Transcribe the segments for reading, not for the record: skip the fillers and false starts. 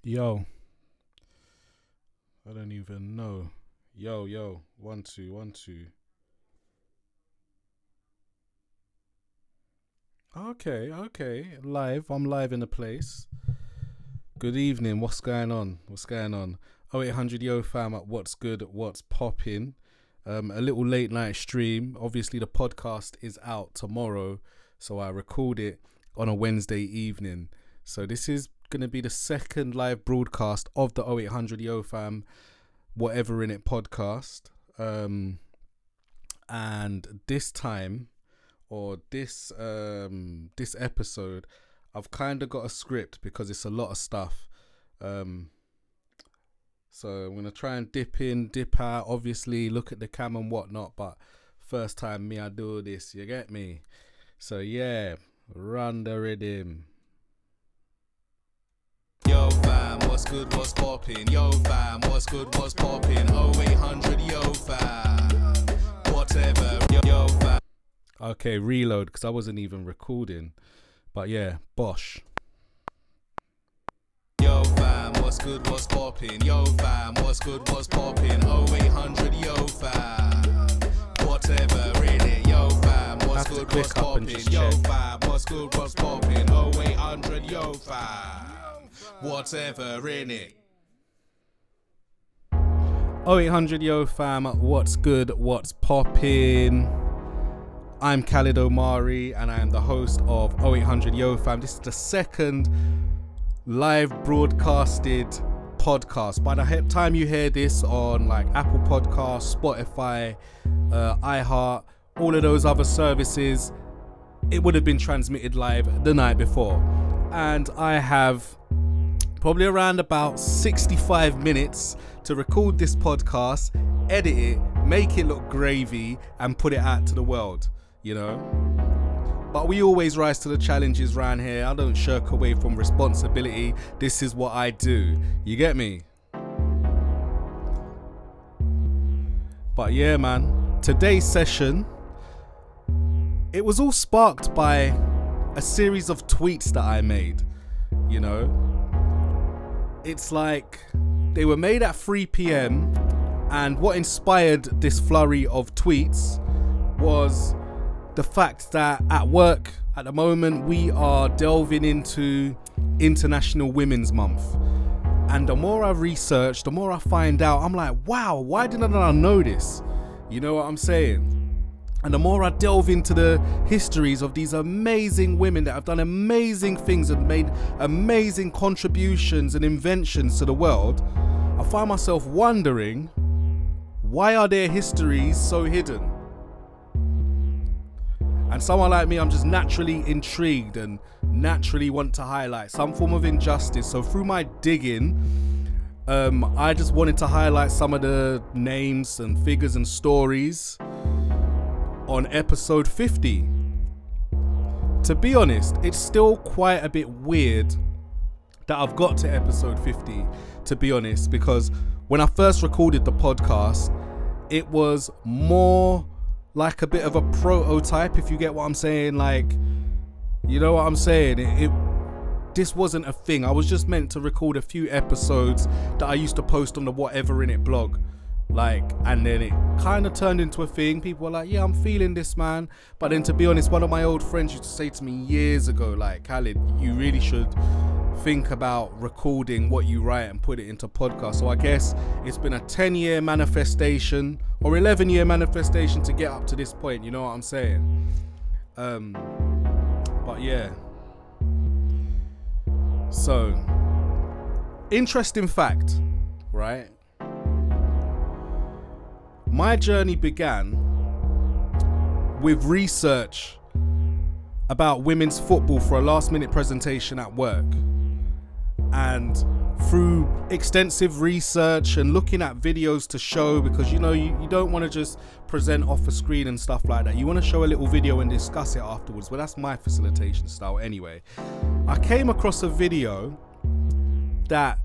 Yo, I don't even know. Yo, 1 2 1 2. Okay. Live. I'm live in the place. Good evening. What's going on? 0800 Yo fam at What's Good, What's Poppin'. A little late night stream. Obviously the podcast is out tomorrow, so I record it on a Wednesday evening. So this is going to be the second live broadcast of the 0800 Yo fam Whatever In It podcast. And this time, or this episode, I've kind of got a script because it's a lot of stuff. So I'm going to try and dip in, dip out, obviously look at the cam and whatnot, but first time me I do this, you get me? So yeah, run the rhythm. Yo fam, what's good, what's poppin'? Yo fam, what's good, what's poppin'? 0800 Yo fam, whatever, yo fam. Okay, reload, because I wasn't even recording. But yeah, bosh. Yo fam, what's good, what's poppin'? Yo fam, what's good, what's poppin'? 0800 Yo fam, whatever, innit? Yo fam, what's good, what's poppin'? Yo fam, what's good, what's poppin'? 0800 Yo fam, whatever, innit? 0800 Yo fam, what's good, what's poppin'? I'm Khalid Omari and I am the host of 0800 Yo fam. This is the second live broadcasted podcast. By the time you hear this on like Apple Podcasts, Spotify, iHeart, all of those other services, it would have been transmitted live the night before. And I have probably around about 65 minutes to record this podcast, edit it, make it look gravy, and put it out to the world, you know. But we always rise to the challenges around here. I don't shirk away from responsibility. This is what I do. You get me? But yeah, man, today's session, it was all sparked by a series of tweets that I made, you know. It's like they were made at 3 p.m. and what inspired this flurry of tweets was the fact that at work at the moment we are delving into International Women's Month. And the more I research, the more I find out, I'm like, wow, why didn't I know this? You know what I'm saying? And the more I delve into the histories of these amazing women that have done amazing things and made amazing contributions and inventions to the world, I find myself wondering, why are their histories so hidden? And someone like me, I'm just naturally intrigued and naturally want to highlight some form of injustice. So through my digging, I just wanted to highlight some of the names and figures and stories on episode 50. To be honest, it's still quite a bit weird that I've got to episode 50, to be honest, because when I first recorded the podcast, it was more like a bit of a prototype, if you get what I'm saying. Like, you know what I'm saying? This wasn't a thing. I was just meant to record a few episodes that I used to post on the Whatever In It blog. Like, and then it kind of turned into a thing. People were like, yeah, I'm feeling this, man. But then, to be honest, one of my old friends used to say to me years ago, like, Khalid, you really should think about recording what you write and put it into podcast. So I guess it's been a 10-year manifestation or 11-year manifestation to get up to this point. You know what I'm saying? But yeah. So, interesting fact, right? My journey began with research about women's football for a last-minute presentation at work. And through extensive research and looking at videos to show, because, you know, you don't want to just present off a screen and stuff like that. You want to show a little video and discuss it afterwards. Well, that's my facilitation style anyway. I came across a video that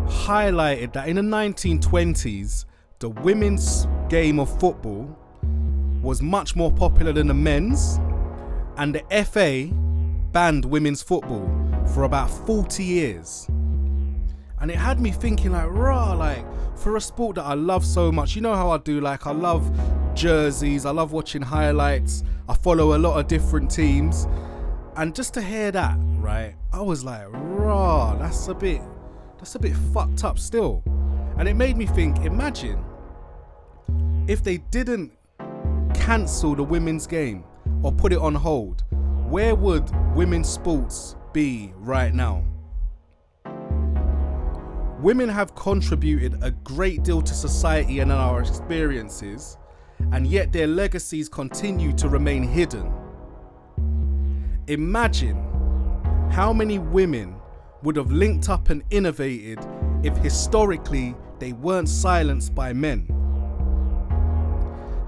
highlighted that in the 1920s, the women's game of football was much more popular than the men's, and the FA banned women's football for about 40 years. And it had me thinking like, rah, like for a sport that I love so much, you know how I do, like I love jerseys, I love watching highlights, I follow a lot of different teams. And just to hear that, right, I was like, rah, that's a bit fucked up still. And it made me think, imagine if they didn't cancel the women's game or put it on hold, where would women's sports be right now? Women have contributed a great deal to society and our experiences, and yet their legacies continue to remain hidden. Imagine how many women would have linked up and innovated if historically they weren't silenced by men.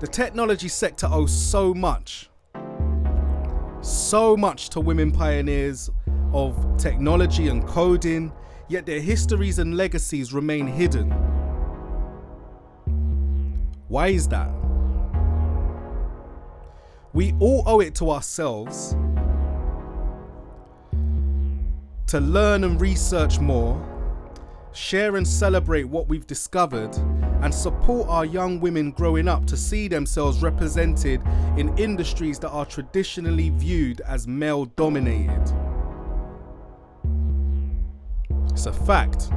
The technology sector owes so much to women pioneers of technology and coding, yet their histories and legacies remain hidden. Why is that? We all owe it to ourselves to learn and research more, share and celebrate what we've discovered, and support our young women growing up to see themselves represented in industries that are traditionally viewed as male dominated. It's a fact.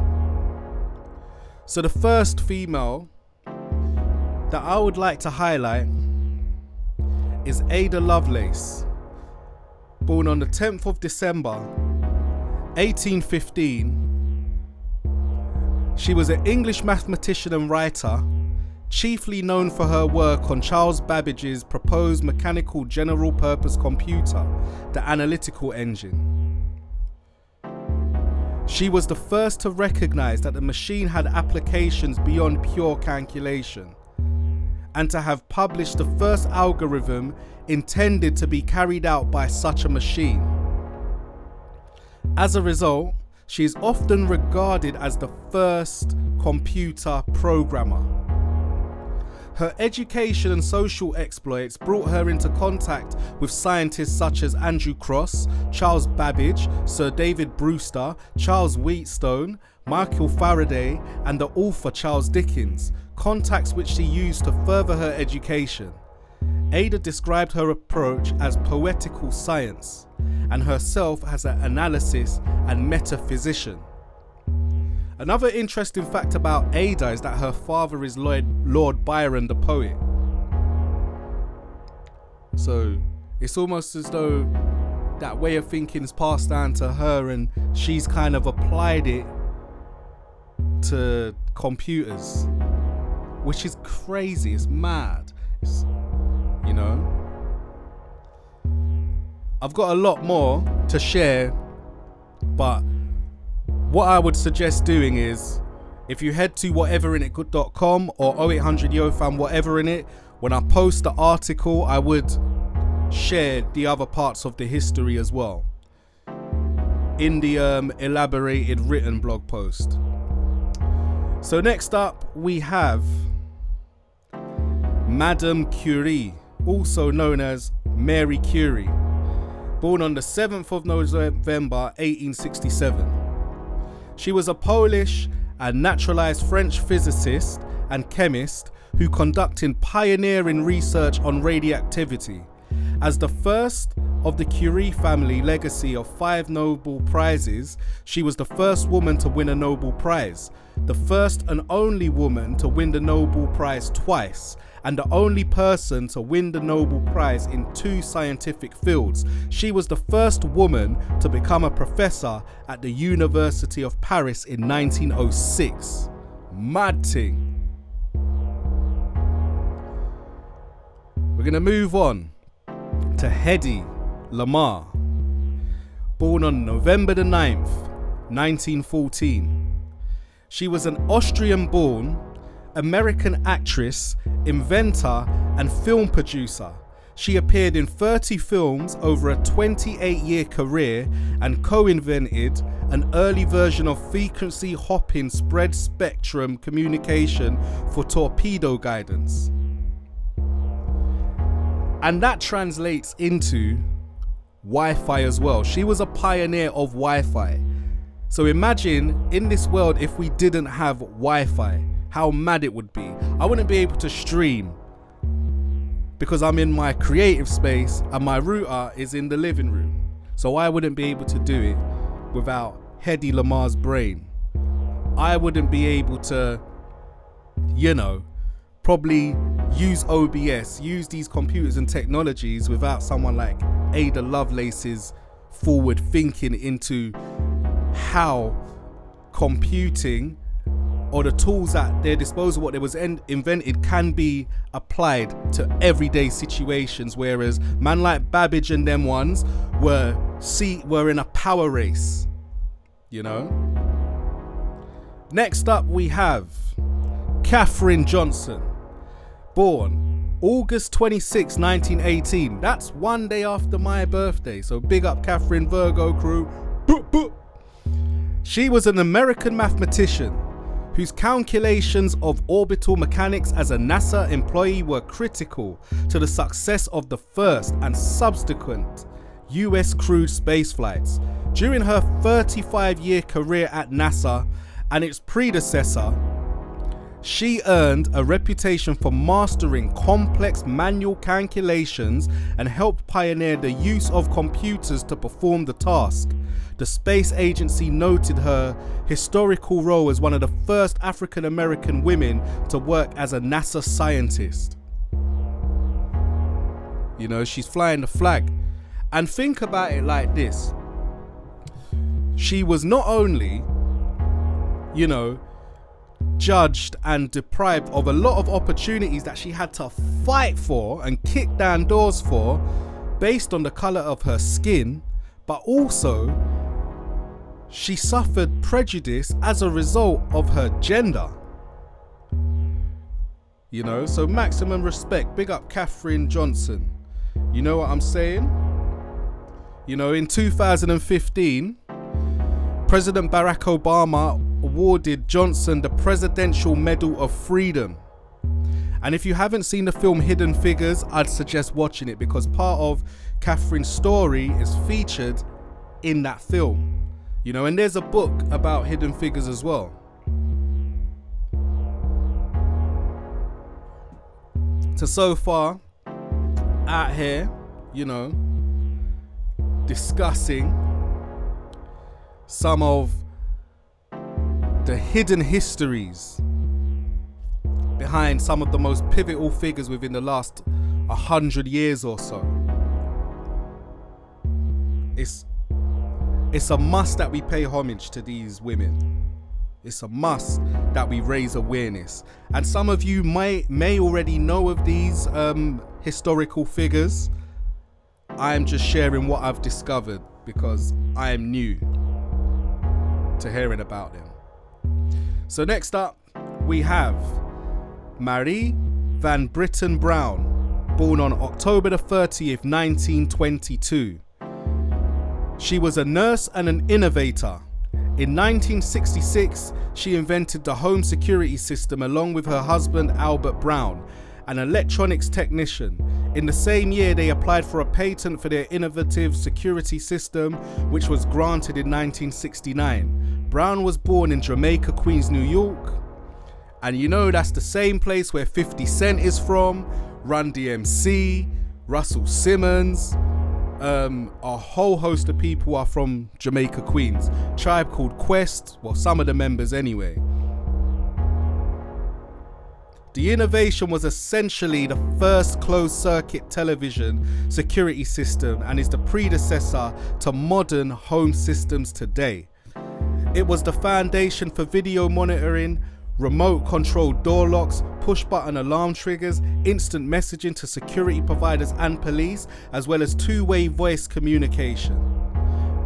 So the first female that I would like to highlight is Ada Lovelace, born on the 10th of December 1815. She was an English mathematician and writer, chiefly known for her work on Charles Babbage's proposed mechanical general purpose computer, the analytical engine. She was the first to recognize that the machine had applications beyond pure calculation, and to have published the first algorithm intended to be carried out by such a machine. As a result, she is often regarded as the first computer programmer. Her education and social exploits brought her into contact with scientists such as Andrew Cross, Charles Babbage, Sir David Brewster, Charles Wheatstone, Michael Faraday, and the author Charles Dickens, contacts which she used to further her education. Ada described her approach as poetical science, and herself as an analysis and metaphysician. Another interesting fact about Ada is that her father is Lord Byron the poet. So it's almost as though that way of thinking is passed down to her and she's kind of applied it to computers, which is crazy, it's mad. You know, I've got a lot more to share, but what I would suggest doing is, if you head to whateverinnit.com or 0800YoFam whatever in it, when I post the article, I would share the other parts of the history as well in the elaborated written blog post. So next up we have Madame Curie, also known as Mary Curie, born on the 7th of November 1867. She was a Polish and naturalized French physicist and chemist who conducted pioneering research on radioactivity. As the first of the Curie family legacy of 5 Nobel Prizes, she was the first woman to win a Nobel Prize, the first and only woman to win the Nobel Prize twice, and the only person to win the Nobel Prize in 2 scientific fields. She was the first woman to become a professor at the University of Paris in 1906. Mad thing. We're going to move on to Hedy Lamarr, born on November the 9th, 1914. She was an Austrian-born American actress, inventor, and film producer. She appeared in 30 films over a 28-year career and co-invented an early version of frequency hopping spread spectrum communication for torpedo guidance. And that translates into Wi-Fi as well. She was a pioneer of Wi-Fi. So imagine in this world if we didn't have Wi-Fi, how mad it would be. I wouldn't be able to stream because I'm in my creative space and my router is in the living room. So I wouldn't be able to do it without Hedy Lamar's brain. I wouldn't be able to, probably use OBS, use these computers and technologies without someone like Ada Lovelace's forward thinking into how computing or the tools at their disposal, what they was invented, can be applied to everyday situations, whereas man like Babbage and them ones were in a power race, Next up we have Katherine Johnson, born August 26, 1918. That's one day after my birthday, so big up Katherine, Virgo crew. Boop, boop. She was an American mathematician whose calculations of orbital mechanics as a NASA employee were critical to the success of the first and subsequent US crewed space flights. During her 35-year career at NASA and its predecessor, she earned a reputation for mastering complex manual calculations and helped pioneer the use of computers to perform the task. The space agency noted her historical role as one of the first African American women to work as a NASA scientist. She's flying the flag. And think about it like this. She was not only, judged and deprived of a lot of opportunities that she had to fight for and kick down doors for based on the colour of her skin, but also she suffered prejudice as a result of her gender. So maximum respect. Big up Katherine Johnson. You know what I'm saying? In 2015, President Barack Obama awarded Johnson the Presidential Medal of Freedom. And if you haven't seen the film Hidden Figures, I'd suggest watching it because part of Katherine's story is featured in that film. And there's a book about Hidden Figures as well. So far out here, discussing some of the hidden histories behind some of the most pivotal figures within the last 100 years or so. It's a must that we pay homage to these women. It's a must that we raise awareness. And some of you may already know of these historical figures. I am just sharing what I've discovered because I am new to hearing about them. So next up, we have Marie Van Britten Brown, born on October the 30th, 1922. She was a nurse and an innovator. In 1966, she invented the home security system along with her husband Albert Brown, an electronics technician. In the same year, they applied for a patent for their innovative security system, which was granted in 1969. Brown was born in Jamaica, Queens, New York. And that's the same place where 50 Cent is from, Run DMC, Russell Simmons. A whole host of people are from Jamaica, Queens. Tribe Called Quest, well, some of the members anyway. The innovation was essentially the first closed-circuit television security system and is the predecessor to modern home systems today. It was the foundation for video monitoring, remote-controlled door locks, push-button alarm triggers, instant messaging to security providers and police, as well as two-way voice communication.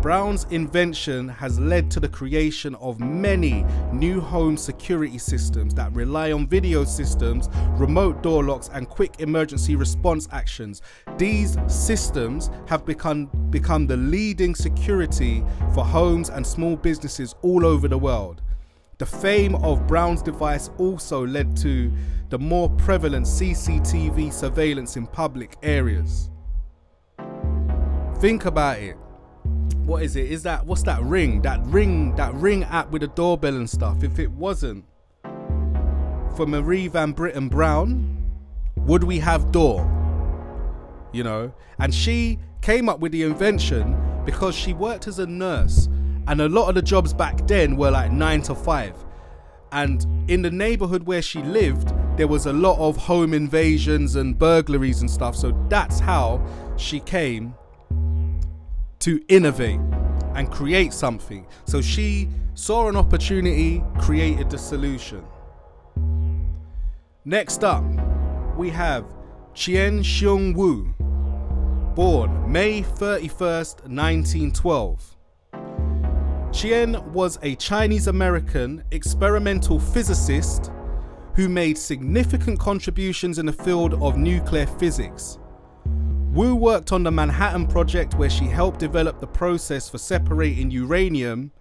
Brown's invention has led to the creation of many new home security systems that rely on video systems, remote door locks, and quick emergency response actions. These systems have become the leading security for homes and small businesses all over the world. The fame of Brown's device also led to the more prevalent CCTV surveillance in public areas. Think about it. what is it? What's that ring? That ring app with the doorbell and stuff. If it wasn't for Marie Van Britten Brown, would we have door? You know, and she came up with the invention because she worked as a nurse, and a lot of the jobs back then were like 9 to 5. And in the neighborhood where she lived, there was a lot of home invasions and burglaries and stuff. So that's how she came to innovate and create something. So she saw an opportunity, created the solution. Next up, we have Chien Woo, born May 31st, 1912. Chien was a Chinese-American experimental physicist who made significant contributions in the field of nuclear physics. Woo worked on the Manhattan Project, where she helped develop the process for separating uranium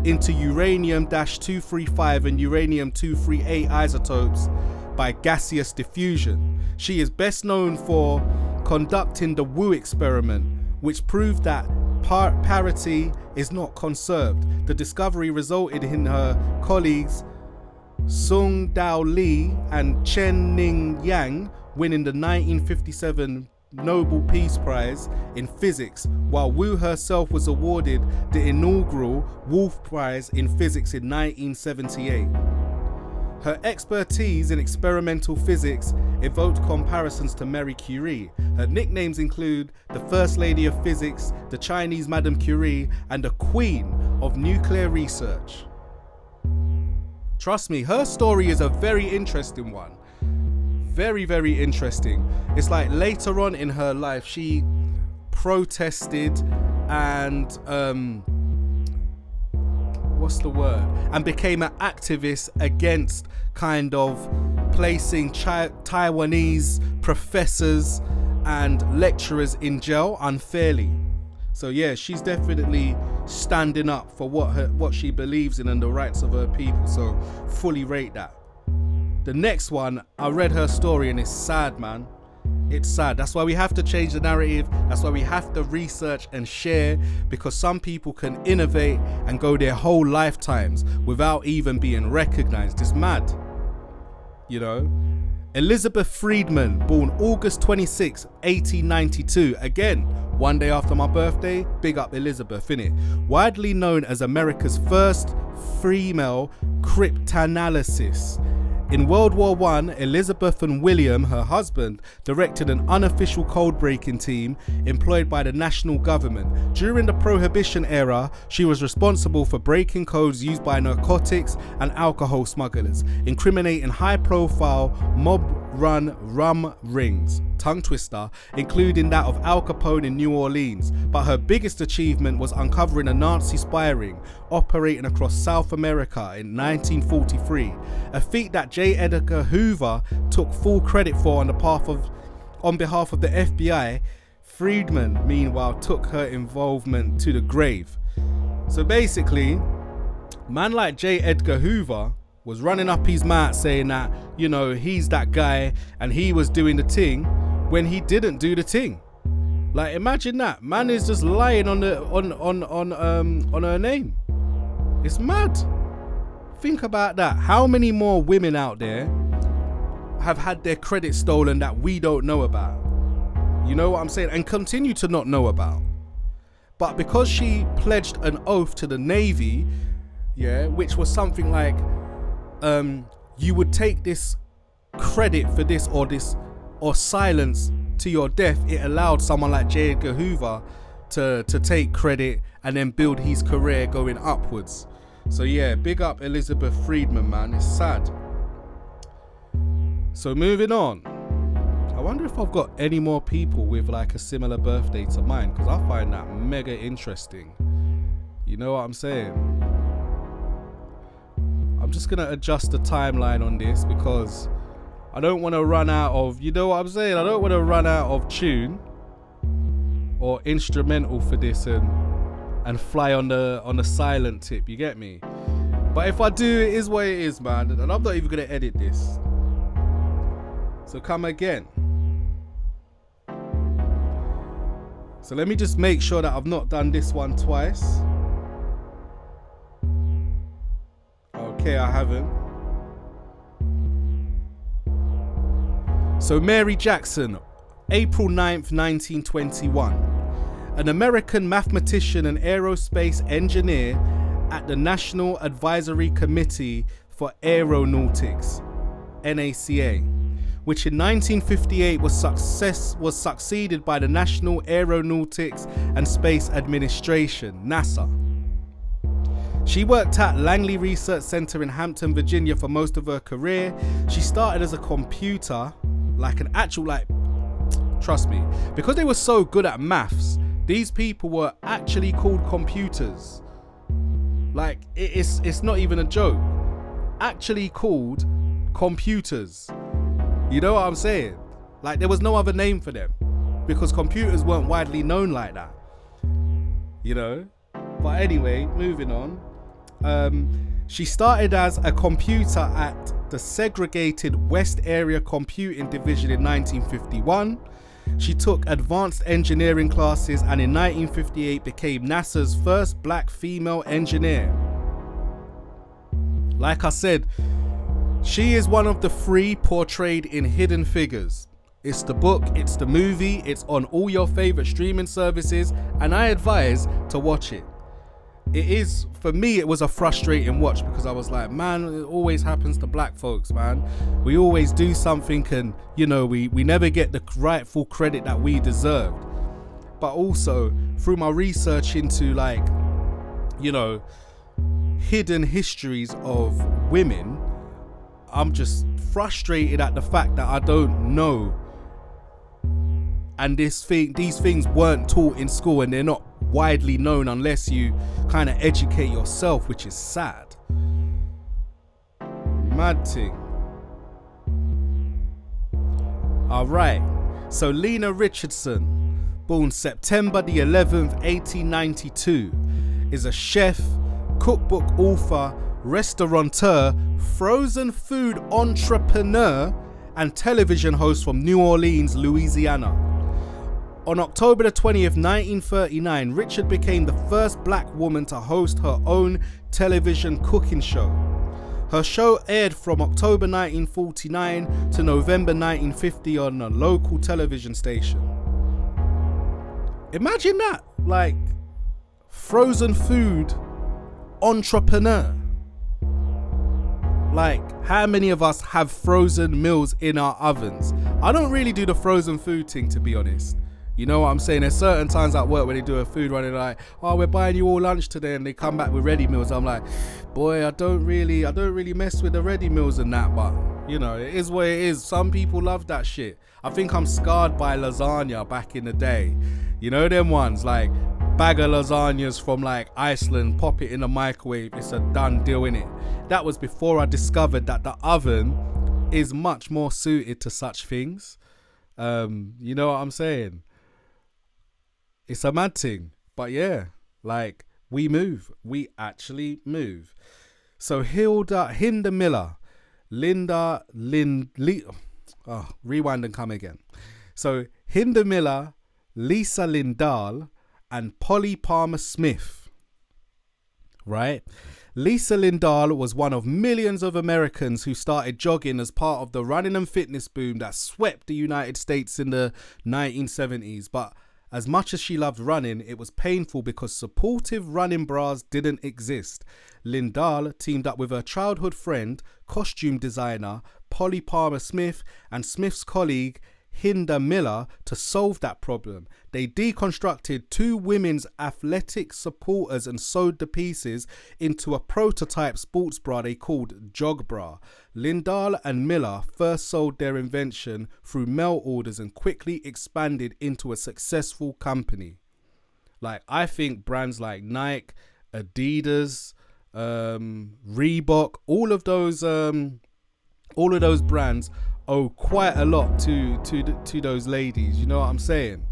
into uranium-235 and uranium-238 isotopes by gaseous diffusion. She is best known for conducting the Woo experiment, which proved that parity is not conserved. The discovery resulted in her colleagues Sung Dao Lee and Chen Ning Yang winning the 1957 Nobel Peace Prize in Physics, while Woo herself was awarded the inaugural Wolf Prize in Physics in 1978. Her expertise in experimental physics evoked comparisons to Marie Curie. Her nicknames include the First Lady of Physics, the Chinese Madame Curie, and the Queen of Nuclear Research. Trust me, her story is a very interesting one. Very, very interesting. It's like later on in her life, she protested and and became an activist against kind of placing Taiwanese professors and lecturers in jail unfairly. So yeah, she's definitely standing up for what she believes in and the rights of her people. So fully rate that. The next one, I read her story and it's sad, man. It's sad. That's why we have to change the narrative. That's why we have to research and share, because some people can innovate and go their whole lifetimes without even being recognized. It's mad. You know? Elizabeth Friedman, born August 26, 1892. Again, one day after my birthday. Big up Elizabeth, innit? Widely known as America's first female cryptanalyst. In World War I, Elizabeth and William, her husband, directed an unofficial code-breaking team employed by the national government. During the Prohibition era, she was responsible for breaking codes used by narcotics and alcohol smugglers, incriminating high-profile mob-run rum rings, tongue twister, including that of Al Capone in New Orleans. But her biggest achievement was uncovering a Nazi spy ring operating across South America in 1943, a feat that J. Edgar Hoover took full credit for on behalf of the FBI. Friedman, meanwhile, took her involvement to the grave. So basically, man like J. Edgar Hoover was running up his mouth saying that, you know, he's that guy and he was doing the thing when he didn't do the thing. Like, imagine that. Man is just lying on her name. It's mad. Think about that. How many more women out there have had their credit stolen that we don't know about? You know what I'm saying? And continue to not know about. But because she pledged an oath to the Navy, yeah, which was something like, you would take this credit for this or silence to your death, it allowed someone like J. Edgar Hoover to take credit and then build his career going upwards. So yeah, big up Elizabeth Friedman, man. It's sad. So moving on. I wonder if I've got any more people with like a similar birthday to mine, because I find that mega interesting. You know what I'm saying? I'm just going to adjust the timeline on this because I don't want to run out of, you know what I'm saying? I don't want to run out of tune or instrumental for this and fly on the silent tip, you get me? But if I do, it is what it is, man, and I'm not even gonna edit this. So come again. So let me just make sure that I've not done this one twice. Okay, I haven't. So Mary Jackson, April 9th, 1921. An American mathematician and aerospace engineer at the National Advisory Committee for Aeronautics, NACA, which in 1958 was succeeded by the National Aeronautics and Space Administration, NASA. She worked at Langley Research Center in Hampton, Virginia for most of her career. She started as a computer, like an actual, trust me, because they were so good at maths, these people were actually called computers. Like, it's not even a joke. Actually called computers. You know what I'm saying? Like, there was no other name for them because computers weren't widely known like that. You know? But anyway, moving on. She started as a computer at the segregated West Area Computing Division in 1951. She took advanced engineering classes and in 1958 became NASA's first black female engineer. Like I said, she is one of the three portrayed in Hidden Figures. It's the book, it's the movie, it's on all your favorite streaming services, and I advise to watch it. It is, for me, it was a frustrating watch because I was like, man, it always happens to black folks, man. We always do something and, you know, we never get the rightful credit that we deserved. But also, through my research into, like, you know, hidden histories of women, I'm just frustrated at the fact that I don't know. And these things weren't taught in school and they're not widely known unless you kind of educate yourself, which is sad. Mad thing. Alright, so Lena Richardson, born September the 11th, 1892, is a chef, cookbook author, restaurateur, frozen food entrepreneur, and television host from New Orleans, Louisiana. On October the 20th, 1939, Richard became the first black woman to host her own television cooking show. Her show aired from October 1949 to November 1950 on a local television station. Imagine that, like, frozen food entrepreneur. Like, how many of us have frozen meals in our ovens? I don't really do the frozen food thing, to be honest. You know what I'm saying? There's certain times at work when they do a food run and they're like, oh, we're buying you all lunch today, and they come back with ready meals. I'm like, boy, I don't really mess with the ready meals and that, but you know, it is what it is. Some people love that shit. I think I'm scarred by lasagna back in the day. You know them ones, like bag of lasagnas from like Iceland, pop it in the microwave, it's a done deal, innit? That was before I discovered that the oven is much more suited to such things. You know what I'm saying? It's a mad thing, but yeah, like, we move. We actually move. So Hinda Miller, rewind and come again. So Hinda Miller, Lisa Lindahl, and Polly Palmer Smith, right? Lisa Lindahl was one of millions of Americans who started jogging as part of the running and fitness boom that swept the United States in the 1970s, but as much as she loved running, it was painful because supportive running bras didn't exist. Lindahl teamed up with her childhood friend, costume designer Polly Palmer Smith, and Smith's colleague Hinda Miller to solve that problem. They deconstructed two women's athletic supporters and sewed the pieces into a prototype sports bra they called Jog Bra. Lindahl and Miller first sold their invention through mail orders and quickly expanded into a successful company. Like, I think brands like Nike, Adidas, Reebok, all of those brands owe quite a lot to those ladies, you know what I'm saying?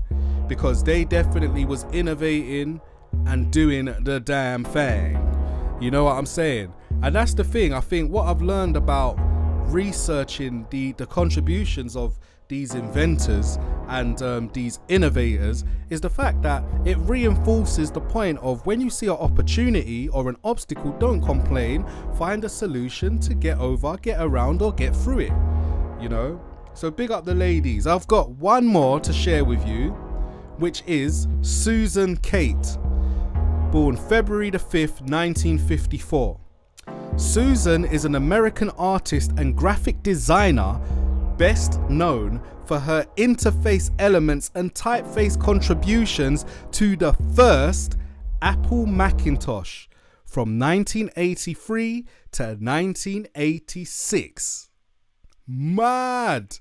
Because they definitely was innovating and doing the damn thing, you know what I'm saying? And that's the thing. I think what I've learned about researching the contributions of these inventors and these innovators is the fact that it reinforces the point of when you see an opportunity or an obstacle, don't complain, find a solution to get over, get around, or get through it, you know. So big up the ladies. I've got one more to share with you, which is Susan Kate, born February the 5th, 1954. Susan is an American artist and graphic designer, best known for her interface elements and typeface contributions to the first Apple Macintosh from 1983 to 1986. Mad!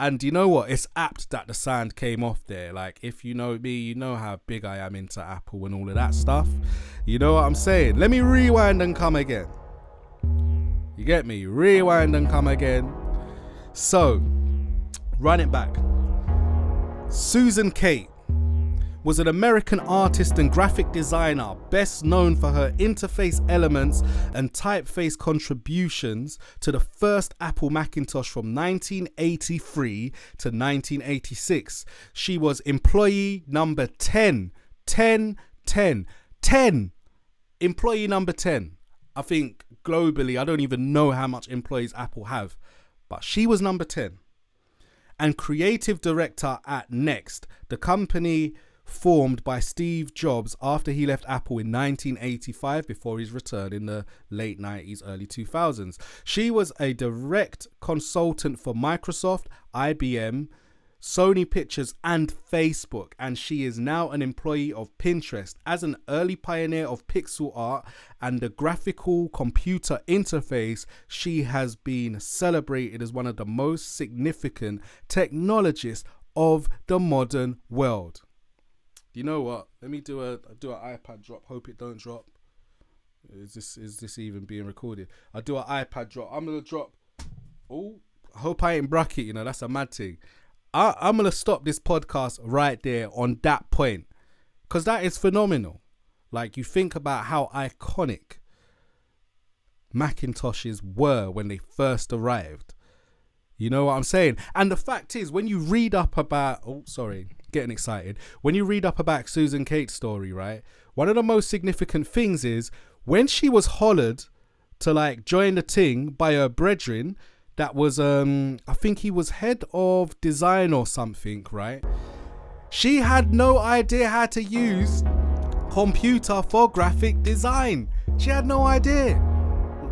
And you know what? It's apt that the sound came off there. Like, if you know me, you know how big I am into Apple and all of that stuff. You know what I'm saying? Let me rewind and come again. You get me? Rewind and come again. So, run it back. Susan Kate was an American artist and graphic designer, best known for her interface elements and typeface contributions to the first Apple Macintosh from 1983 to 1986. She was employee number 10. Employee number 10. I think globally, I don't even know how much employees Apple have, but she was number 10. And creative director at Next, the company formed by Steve Jobs after he left Apple in 1985 before his return in the late 90s, early 2000s. She was a direct consultant for Microsoft, IBM, Sony Pictures and Facebook, and she is now an employee of Pinterest. As an early pioneer of pixel art and the graphical computer interface, she has been celebrated as one of the most significant technologists of the modern world. You know what? Let me do an iPad drop. Hope it don't drop. Is this even being recorded? I'll do an iPad drop. I'm gonna drop. Oh, I hope I ain't bracket. You know, that's a mad thing. I'm gonna stop this podcast right there on that point, because that is phenomenal. Like, you think about how iconic Macintoshes were when they first arrived. You know what I'm saying? And the fact is, when you read up about, getting excited. When you read up about Susan Kate's story, right? One of the most significant things is when she was hollered to like join the ting by her brethren, that was, I think he was head of design or something, right? She had no idea how to use computer for graphic design. She had no idea.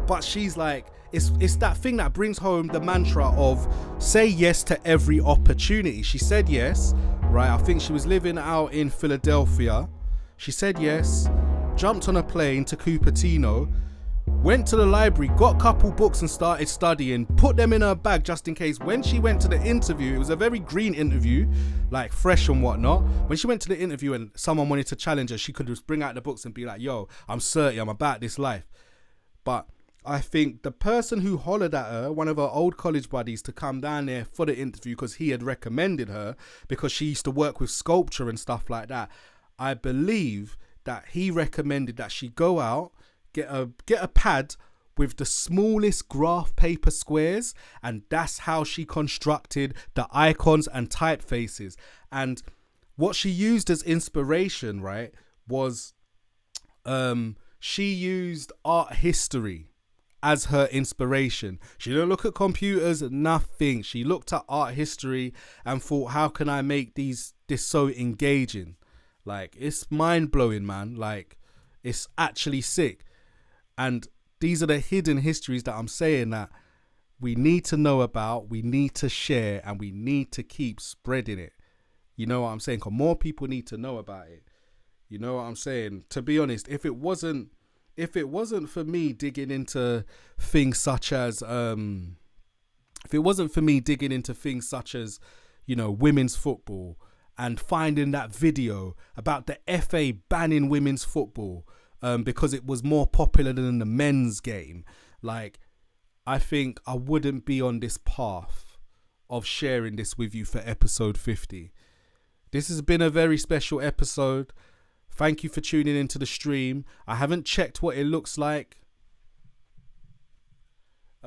But she's like, it's that thing that brings home the mantra of say yes to every opportunity. She said yes, right? I think she was living out in Philadelphia. She said yes, jumped on a plane to Cupertino, went to the library, got a couple books and started studying, put them in her bag just in case. When she went to the interview, it was a very green interview, like fresh and whatnot. When she went to the interview and someone wanted to challenge her, she could just bring out the books and be like, yo, I'm 30, I'm about this life. But I think the person who hollered at her, one of her old college buddies, to come down there for the interview because he had recommended her because she used to work with sculpture and stuff like that. I believe that he recommended that she go out, get a pad with the smallest graph paper squares, and that's how she constructed the icons and typefaces. And what she used as inspiration, right, was she used art history as her inspiration. She didn't look at computers, nothing. She looked at art history and thought, how can I make this so engaging? Like, it's mind-blowing, man. Like, it's actually sick. And these are the hidden histories that I'm saying that we need to know about, we need to share, and we need to keep spreading it. You know what I'm saying? Because more people need to know about it. You know what I'm saying? To be honest, if it wasn't for me digging into things such as, you know, women's football, and finding that video about the FA banning women's football because it was more popular than the men's game, like, I think I wouldn't be on this path of sharing this with you for episode 50. This has been a very special episode. Thank you for tuning into the stream. I haven't checked what it looks like.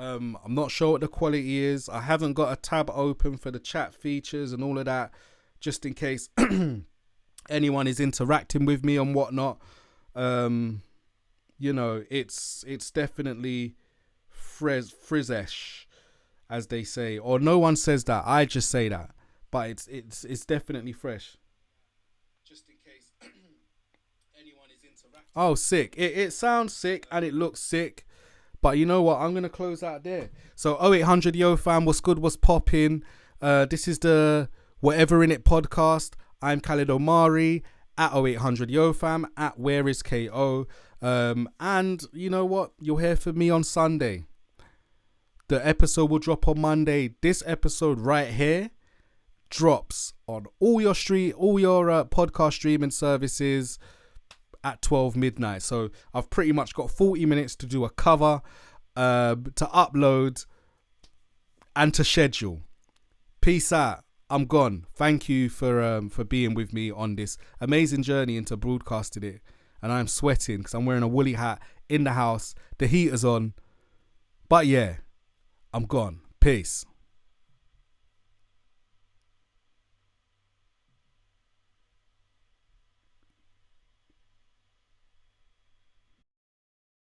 I'm not sure what the quality is. I haven't got a tab open for the chat features and all of that, just in case anyone is interacting with me and whatnot. You know, it's definitely frizzesh, as they say, or no one says that. I just say that, but it's definitely fresh. Just in case anyone is interacting. Oh, sick! It sounds sick and it looks sick. But you know what? I'm going to close out there. So 0800 Yo fam, what's good, what's popping? This is the Whatever In It podcast. I'm Khalid Omari at 0800 Yo fam, at Where Is KO. And you know what? You'll hear from me on Sunday. The episode will drop on Monday. This episode right here drops on all your podcast streaming services at 12 midnight. So I've pretty much got 40 minutes to do a cover, to upload and to schedule. Peace out. I'm gone. Thank you for being with me on this amazing journey into broadcasting it. And I'm sweating because I'm wearing a woolly hat in the house. The heater's on. But yeah, I'm gone. Peace.